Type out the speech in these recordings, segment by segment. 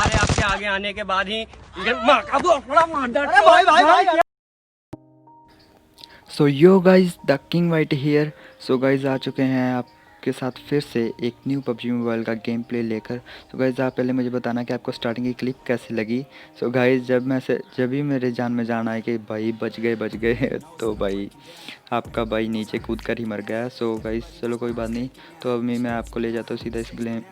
हमारे आपके आगे आने के बाद ही so yo guys the king white here. So guys आ चुके हैं आपके साथ फिर से एक न्यू पबजी मोबाइल का गेम प्ले लेकर। सो गाइज आप पहले मुझे बताना कि आपको स्टार्टिंग की क्लिप कैसी लगी। सो गाइज जब भी मेरे जान में जान आए कि भाई बच गए तो भाई आपका भाई नीचे कूद कर ही मर गया। सो गाइज चलो कोई बात नहीं। तो अब मैं आपको ले जाता हूँ सीधा इस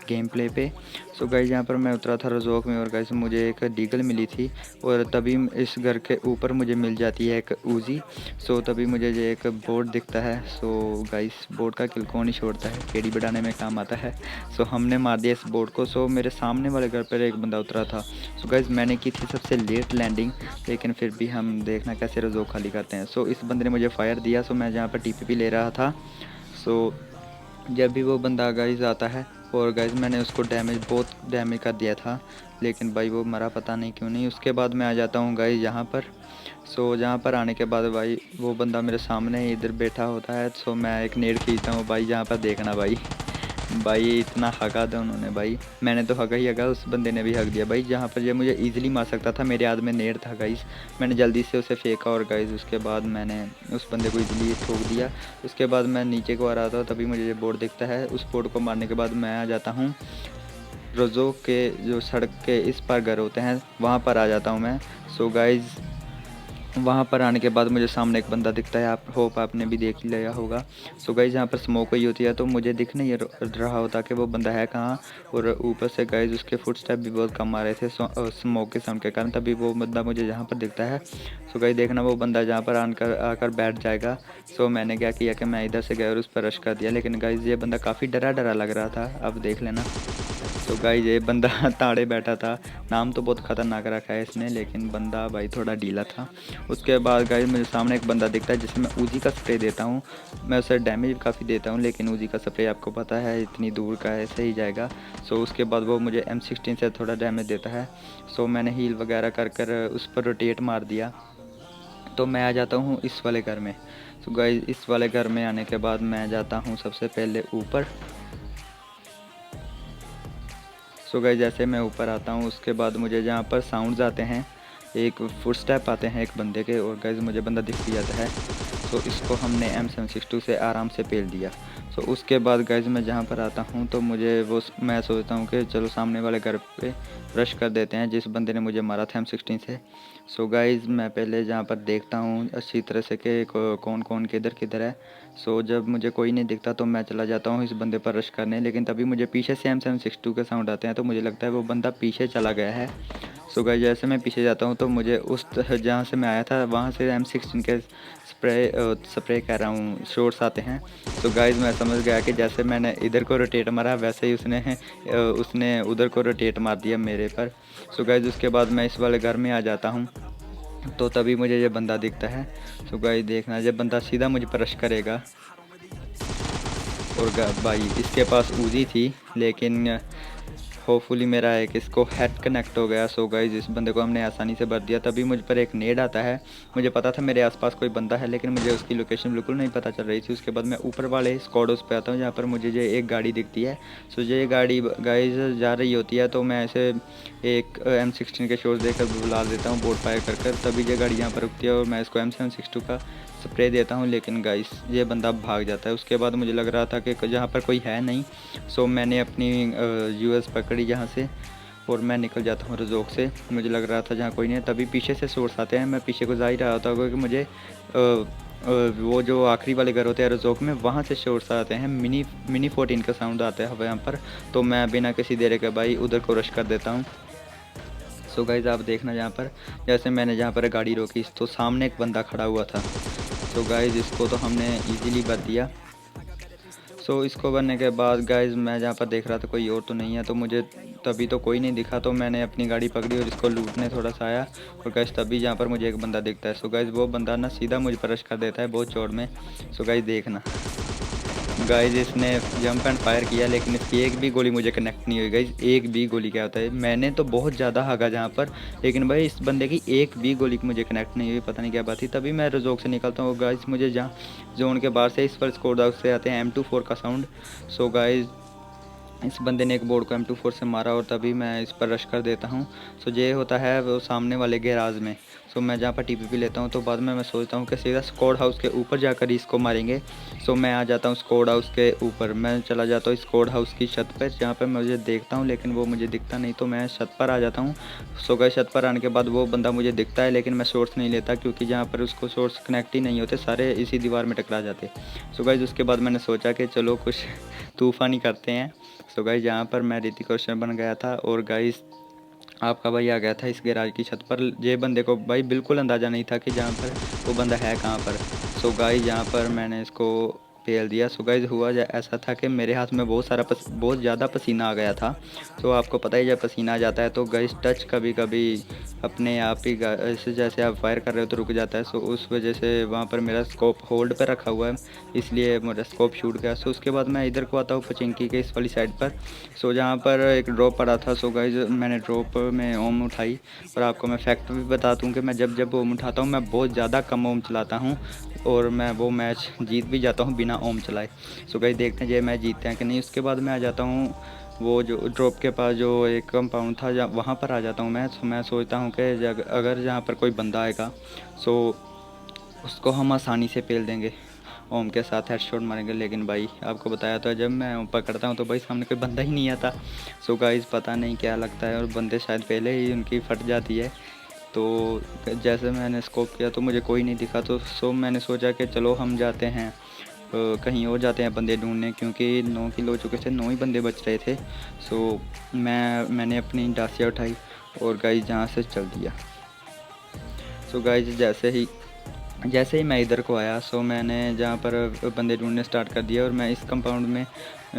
गेम प्ले पे। सो गाइज यहाँ पर मैं उतरा था रजोक में और गाइज मुझे एक डीगल मिली थी और तभी इस घर के ऊपर मुझे मिल जाती है एक ऊजी। सो तभी मुझे ये एक बोर्ड दिखता है। सो गाइस बोर्ड का किल कौन ही छोड़ता है, केडी बढ़ाने में काम आता है। सो हमने मार दिया इस बोर्ड को। सो मेरे सामने वाले घर पर एक बंदा उतरा था। सो गाइस मैंने की थी सबसे लेट लैंडिंग, लेकिन फिर भी हम देखना कैसे रजो खाली करते हैं। सो इस बंदे ने मुझे फायर दिया। सो मैं जहाँ पर टीपीपी ले रहा था, सो जब भी वो बंदा गाइस आता है और गाइस मैंने उसको बहुत डैमेज कर दिया था, लेकिन भाई वो मरा पता नहीं क्यों नहीं। उसके बाद मैं आ जाता हूँ गाइस यहाँ पर। सो जहाँ पर आने के बाद भाई वो बंदा मेरे सामने ही इधर बैठा होता है। सो मैं एक नेड खींचता हूँ भाई, जहाँ पर देखना भाई इतना हगा था उन्होंने भाई। मैंने तो हगा ही हगा, उस बंदे ने भी हक दिया भाई। जहाँ पर ये मुझे ईजिली मार सकता था, मेरे हाथ में नेड था गाइस। मैंने जल्दी से उसे फेंका और गाइस उसके बाद मैंने उस बंदे को ईजिली ठोक दिया। उसके बाद मैं नीचे को आ रहा था, तभी मुझे ये बोर्ड दिखता है। उस बोर्ड को मारने के बाद मैं आ जाता हूँ रोज़ो के जो सड़क के इस पार घर होते हैं वहाँ पर आ जाता हूँ मैं। सो गाइज़ वहाँ पर आने के बाद मुझे सामने एक बंदा दिखता है, आप होप आपने भी देख लिया होगा। सो गाइज़ यहाँ पर स्मोक हुई होती है तो मुझे दिख नहीं रहा होता कि वो बंदा है कहाँ। और ऊपर से गाइज़ उसके फुट स्टेप भी बहुत कम आ रहे थे स्मोक के साउंड के कारण, तभी वो बंदा मुझे जहाँ पर दिखता है। सो गाइज़ देखना वो बंदा जहाँ पर आकर बैठ जाएगा। सो मैंने क्या किया कि मैं इधर से गया और उस पर रश कर दिया, लेकिन गाइज़ ये बंदा काफ़ी डरा लग रहा था, अब देख लेना। तो गाइस ये बंदा ताड़े बैठा था। नाम तो बहुत ख़तरनाक रखा है इसने, लेकिन बंदा भाई थोड़ा ढीला था। उसके बाद गाइस मुझे सामने एक बंदा दिखता है जिसमें मैं ऊजी का स्प्रे देता हूँ। मैं उसे डैमेज काफ़ी देता हूँ, लेकिन ऊजी का स्प्रे आपको पता है इतनी दूर का ऐसे ही जाएगा। सो उसके बाद वो मुझे M16 से थोड़ा डैमेज देता है। सो मैंने हील वगैरह कर उस पर रोटेट मार दिया। तो मैं आ जाता हूँ इस वाले घर में। सो गाइस इस वाले घर में आने के बाद मैं जाता हूँ सबसे पहले ऊपर। सो गाइस जैसे मैं ऊपर आता हूँ उसके बाद मुझे जहाँ पर साउंड्स आते हैं, एक फुट स्टेप आते हैं एक बंदे के, और गाइस मुझे बंदा दिख भी जाता है। सो इसको हमने M762 से आराम से पेल दिया। सो उसके बाद गाइस मैं जहाँ पर आता हूँ तो मैं सोचता हूँ कि चलो सामने वाले घर पे रश कर देते हैं जिस बंदे ने मुझे मारा था M16 से। सो गाइस मैं पहले जहाँ पर देखता हूँ अच्छी तरह से कि कौन कौन किधर है। सो जब मुझे कोई नहीं दिखता तो मैं चला जाता हूँ इस बंदे पर रश करने, लेकिन तभी मुझे पीछे से M762 के साउंड आते हैं, तो मुझे लगता है वो बंदा पीछे चला गया है। सो गाइस जैसे मैं पीछे जाता हूँ तो मुझे जहाँ से मैं आया था वहाँ से M16 के स्प्रे कह रहा हूँ शॉट्स आते हैं। तो गाइस मैं समझ गया कि जैसे मैंने इधर को रोटेट मारा वैसे ही उसने उधर को रोटेट मार दिया मेरे पर। सो गाइस उसके बाद मैं इस वाले घर में आ जाता हूँ, तो तभी मुझे ये बंदा दिखता है। सो गाइस देखना ये बंदा सीधा मुझे पर रश करेगा, और भाई इसके पास ऊजी थी, लेकिन होपफुली मेरा एक इसको हेड कनेक्ट हो गया। सो गाइस इस बंदे को हमने आसानी से भर दिया। तभी मुझ पर एक नेड आता है। मुझे पता था मेरे आसपास कोई बंदा है, लेकिन मुझे उसकी लोकेशन बिल्कुल नहीं पता चल रही थी। उसके बाद मैं ऊपर वाले स्क्वाड्स पे आता हूँ जहाँ पर मुझे जो एक गाड़ी दिखती है। सो ये गाड़ी गाइस जा रही होती है, तो मैं ऐसे एक M16 के शॉट देकर बुला देता हूँ बोर्ड फायर कर। तभी ये गाड़ी यहाँ पर रुकती है और मैं इसको M762 का स्प्रे देता हूँ, लेकिन गाइस ये बंदा भाग जाता है। उसके बाद मुझे लग रहा था कि जहाँ पर कोई है नहीं, सो मैंने अपनी US पकड़ी यहाँ से और मैं निकल जाता हूँ रजोक से। मुझे लग रहा था जहाँ कोई नहीं है, तभी पीछे से सोर्स आते हैं। मैं पीछे को जा ही रहा था क्योंकि मुझे वो जो आखिरी वाले घर होते हैं रजोक में, वहाँ से शोर्स आते हैं। मिनी 14 का साउंड आता है यहाँ पर। तो मैं बिना किसी देर के भाई उधर को रश कर देता हूँ। सो गाइस आप देखना जहाँ पर जैसे मैंने जहाँ पर गाड़ी रोकी तो सामने एक बंदा खड़ा हुआ था। तो गाइस इसको तो हमने इजीली भर दिया। सो इसको बनने के बाद गाइस मैं जहाँ पर देख रहा था कोई और तो नहीं है, तो मुझे तभी तो कोई नहीं दिखा, तो मैंने अपनी गाड़ी पकड़ी और इसको लूटने थोड़ा सा आया। और गाइस तभी जहाँ पर मुझे एक बंदा दिखता है। सो गाइस वो बंदा ना सीधा मुझे पर रश कर देता है बहुत चौड़ में। सो गाइस देखना गाइस इसने जंप एंड फायर किया, लेकिन इसकी एक भी गोली मुझे कनेक्ट नहीं हुई। गाइस एक भी गोली क्या होता है, मैंने तो बहुत ज़्यादा हागा जहाँ पर, लेकिन भाई इस बंदे की एक भी गोली मुझे कनेक्ट नहीं हुई, पता नहीं क्या बात थी। तभी मैं रजोक से निकलता हूँ। गाइस मुझे जहाँ जोन के बाहर से इस पर स्कोर आउट से आते हैं M24 का साउंड। सो गाइस इस बंदे ने एक बोर्ड को M24 से मारा और तभी मैं इस पर रश कर देता हूँ। सो ये होता है वो सामने वाले गैराज में। सो मैं जहाँ पर TPP लेता हूँ तो बाद में मैं सोचता हूँ कि सीधा स्क्वाड हाउस के ऊपर जाकर ही इसको मारेंगे। सो मैं आ जाता हूँ स्क्वाड हाउस के ऊपर, मैं चला जाता हूँ स्क्वाड हाउस की छत पर जहाँ पर मुझे देखता हूँ, लेकिन वो मुझे दिखता नहीं तो मैं छत पर आ जाता हूँ। सो गाइस छत पर आने के बाद वो बंदा मुझे दिखता है, लेकिन मैं शॉर्ट्स नहीं लेता क्योंकि जहाँ पर उसको शॉर्ट्स कनेक्ट ही नहीं होते, सारे इसी दीवार में टकरा जाते। सो गाइस उसके बाद मैंने सोचा कि चलो कुछ तूफ़ानी करते हैं। सो गाइस यहाँ पर मैं ऋतिक रोशन बन गया था और गाइस आपका भाई आ गया था इस गैराज की छत पर। ये बंदे को भाई बिल्कुल अंदाज़ा नहीं था कि जहाँ पर वो बंदा है कहाँ पर। सो गाइस यहाँ पर मैंने इसको पेल दिया। सो गाइस हुआ ऐसा था कि मेरे हाथ में बहुत ज़्यादा पसीना आ गया था। सो आपको पता ही जब पसीना आ जाता है तो गाइस टच कभी कभी अपने आप ही ऐसे जैसे आप फायर कर रहे हो तो रुक जाता है। सो उस वजह से वहाँ पर मेरा स्कोप होल्ड पर रखा हुआ है, इसलिए मेरा स्कोप शूट गया। सो उसके बाद मैं इधर को आता हूँ पचिंकी के इस वाली साइड पर। सो जहाँ पर एक ड्रॉप पड़ा था। सो गाइस मैंने ड्रॉप में ओम उठाई और आपको मैं फैक्ट भी बता दूँ कि मैं जब ओम उठाता हूँ मैं बहुत ज़्यादा कम ओम चलाता हूँ और मैं वो मैच जीत भी जाता हूँ बिना ओम चलाए। सो गाइस देखते हैं ये मैच जीतते हैं कि नहीं। उसके बाद मैं आ जाता हूँ वो जो ड्रॉप के पास जो एक कंपाउंड था जहाँ वहाँ पर आ जाता हूँ मैं। मैं सोचता हूँ कि अगर जहाँ पर कोई बंदा आएगा सो उसको हम आसानी से पेल देंगे, ओम के साथ हेडशॉट मारेंगे। लेकिन भाई आपको बताया तो जब मैं ओम पकड़ता हूँ तो भाई सामने कोई बंदा ही नहीं आता। सो गाइस पता नहीं क्या लगता है और बंदे शायद पहले ही उनकी फट जाती है। तो जैसे मैंने स्कोप किया तो मुझे कोई नहीं दिखा, तो मैंने सोचा कि चलो हम जाते हैं कहीं और जाते हैं बंदे ढूंढने, क्योंकि 9 किल हो चुके थे, 9 ही बंदे बच रहे थे। सो मैंने अपनी डासिया उठाई और गाइस जहाँ से चल दिया। सो गाइस जैसे ही मैं इधर को आया सो मैंने जहाँ पर बंदे ढूंढने स्टार्ट कर दिया और मैं इस कंपाउंड में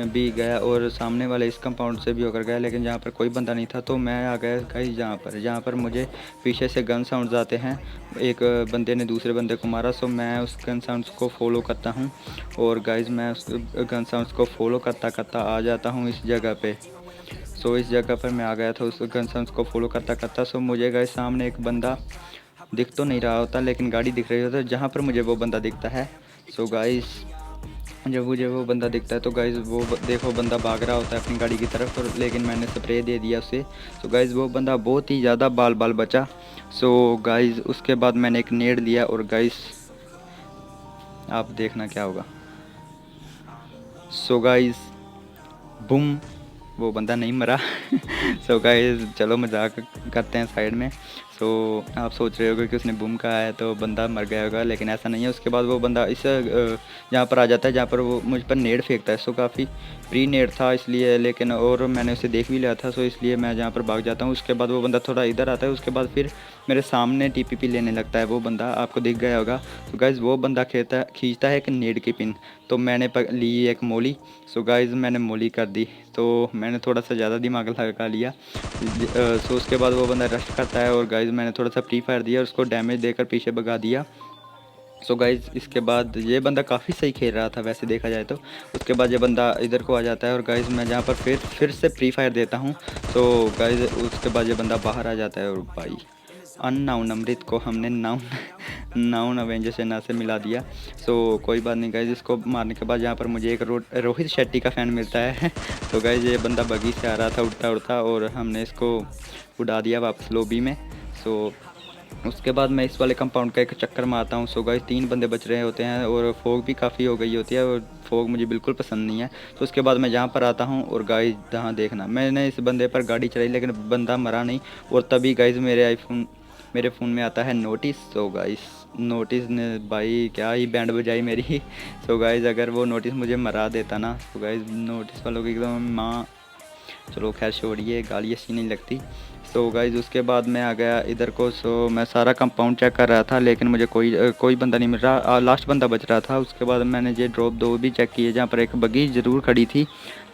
भी गया और सामने वाले इस कंपाउंड से भी होकर गया, लेकिन जहाँ पर कोई बंदा नहीं था तो मैं आ गया गाइस जहाँ पर मुझे पीछे से गन साउंड्स आते हैं। एक बंदे ने दूसरे बंदे को मारा। सो मैं उस गन साउंड्स को फॉलो करता हूँ और गाइस मैं उस गन साउंड्स को फॉलो करता करता आ जाता हूँ इस जगह पे। सो इस जगह पर मैं आ गया था उस गन साउंड्स को फॉलो करता करता। सो मुझे गाइस सामने एक बंदा दिख तो नहीं रहा होता, लेकिन गाड़ी दिख रही होती है जहाँ पर मुझे वो बंदा दिखता है। सो गाइस जब मुझे वो बंदा दिखता है तो गाइस देखो बंदा भाग रहा होता है अपनी गाड़ी की तरफ, और लेकिन मैंने स्प्रे दे दिया उसे। सो गाइस वो बंदा बहुत ही ज़्यादा बाल बचा। सो गाइस उसके बाद मैंने एक नेड दिया और गाइस आप देखना क्या होगा। सो गाइस बूम, वो बंदा नहीं मरा। सो गाइस चलो मजाक करते हैं साइड में। सो आप सोच रहे होगे कि उसने बूम कहा है तो बंदा मर गया होगा, लेकिन ऐसा नहीं है। उसके बाद वो बंदा इस जहाँ पर आ जाता है जहाँ पर वो मुझ पर नेड फेंकता है। सो काफ़ी प्री नेड था इसलिए, लेकिन और मैंने उसे देख भी लिया था। सो इसलिए मैं जहाँ पर भाग जाता हूँ। उसके बाद वो बंदा थोड़ा इधर आता है, उसके बाद फिर मेरे सामने TPP लेने लगता है। वो बंदा आपको दिख गया होगा। तो गाइज़ वो बंदा खींचता है एक नेड की पिन, तो मैंने ली एक मोली। सो गाइज़ मैंने मोली कर दी, तो मैंने थोड़ा सा ज़्यादा दिमाग लगा लिया। सो उसके बाद वो बंदा रश करता है और गाइज़ मैंने थोड़ा सा फ्री फायर दिया और उसको डैमेज देकर पीछे भगा दिया। सो गाइज़ इसके बाद ये बंदा काफ़ी सही खेल रहा था वैसे देखा जाए तो। उसके बाद ये बंदा इधर को आ जाता है और गाइज़ मैं जहाँ पर फिर से फ्री फायर देता हूँ। तो गाइज़ उसके बाद ये बंदा बाहर आ जाता है और भाई अननाउन अमृत को हमने नाउन अवेंजर सेना से मिला दिया। सो कोई बात नहीं गाइज़, इसको मारने के बाद यहाँ पर मुझे एक रोहित शेट्टी का फ़ैन मिलता है। तो गाइज़ ये बंदा बगी से आ रहा था उड़ता उड़ता और हमने इसको उड़ा दिया वापस लॉबी में। सो उसके बाद मैं इस वाले कंपाउंड का एक चक्कर मारता हूँ। सो गाइस 3 बंदे बच रहे होते हैं और फोग भी काफ़ी हो गई होती है और फोग मुझे बिल्कुल पसंद नहीं है। तो उसके बाद मैं यहाँ पर आता हूँ और गाइस यहाँ देखना मैंने इस बंदे पर गाड़ी चलाई लेकिन बंदा मरा नहीं, और तभी गाइस मेरे फ़ोन में आता है नोटिस। सो गाइस नोटिस ने भाई क्या ही बैंड बजाई मेरी। सो गाइस अगर वो नोटिस मुझे मरा देता ना, तो गाइस नोटिस वालों की एकदम माँ, चलो खैर छोड़िए, गाली अच्छी नहीं लगती। सो गाइज़ उसके बाद मैं आ गया इधर को। सो मैं सारा कंपाउंड चेक कर रहा था लेकिन मुझे कोई बंदा नहीं मिल रहा, लास्ट बंदा बच रहा था। उसके बाद मैंने ये ड्रॉप 2 भी चेक किए जहाँ पर एक बगी ज़रूर खड़ी थी,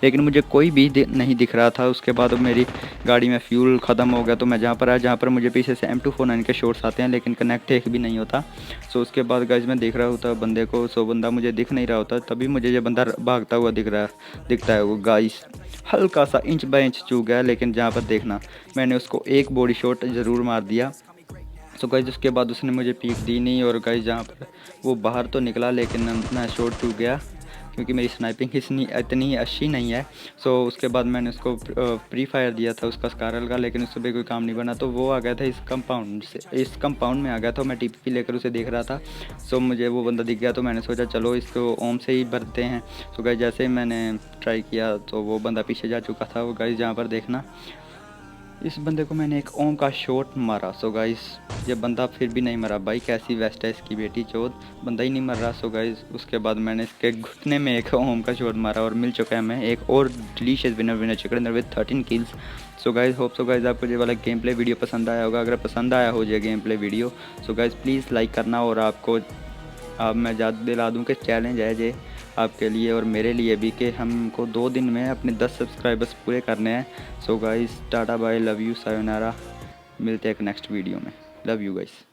लेकिन मुझे कोई भी नहीं दिख रहा था। उसके बाद मेरी गाड़ी में फ्यूल ख़त्म हो गया तो मैं जहाँ पर आया जहाँ पर मुझे पीछे से M249 के शॉट्स आते हैं लेकिन कनेक्ट एक भी नहीं होता। सो उसके बाद गाइज़ मैं देख रहा होता बंदे को। सो बंदा मुझे दिख नहीं रहा होता, तभी मुझे ये बंदा भागता हुआ दिखता है। वो गाइस हल्का सा इंच बाय इंच चूक गया, लेकिन जहाँ पर देखना मैंने उसको एक बॉडी शॉट ज़रूर मार दिया। सो गाइस उसके बाद उसने मुझे पीक दी नहीं और गाइस जहाँ पर वो बाहर तो निकला लेकिन मैं शॉट चूक गया। क्योंकि मेरी स्नाइपिंग इतनी अच्छी नहीं है। सो उसके बाद मैंने उसको प्री फायर दिया था उसका स्कारल का, लेकिन उससे भी कोई काम नहीं बना। तो वो आ गया था इस कंपाउंड में आ गया था। मैं टीपी लेकर उसे देख रहा था। सो मुझे वो बंदा दिख गया, तो मैंने सोचा चलो इसको ओम से ही भरते हैं। सो गाइस जैसे ही मैंने ट्राई किया तो वो बंदा पीछे जा चुका था। वो गाइस यहाँ पर देखना, इस बंदे को मैंने एक ओम का शॉट मारा। सो गाइस ये बंदा फिर भी नहीं मरा। भाई कैसी वेस्ट है इसकी बेटी चौथ, बंदा ही नहीं मर रहा। सो गाइस उसके बाद मैंने इसके घुटने में एक ओम का शॉट मारा और मिल चुका है हमें एक और delicious winner chicken dinner with 13 kills. So guys hope so guys आपको ये वाला गेम प्ले वीडियो पसंद आया होगा। अगर पसंद आया हो ये game play video, so guys please like करना। और आपको अब मैं याद दिला दूं कि चैलेंज है ये आपके लिए और मेरे लिए भी, कि हमको 2 दिन में अपने 10 सब्सक्राइबर्स पूरे करने हैं। So guys tata bye, love you, sayonara. मिलते हैं एक नेक्स्ट वीडियो में। Love you guys.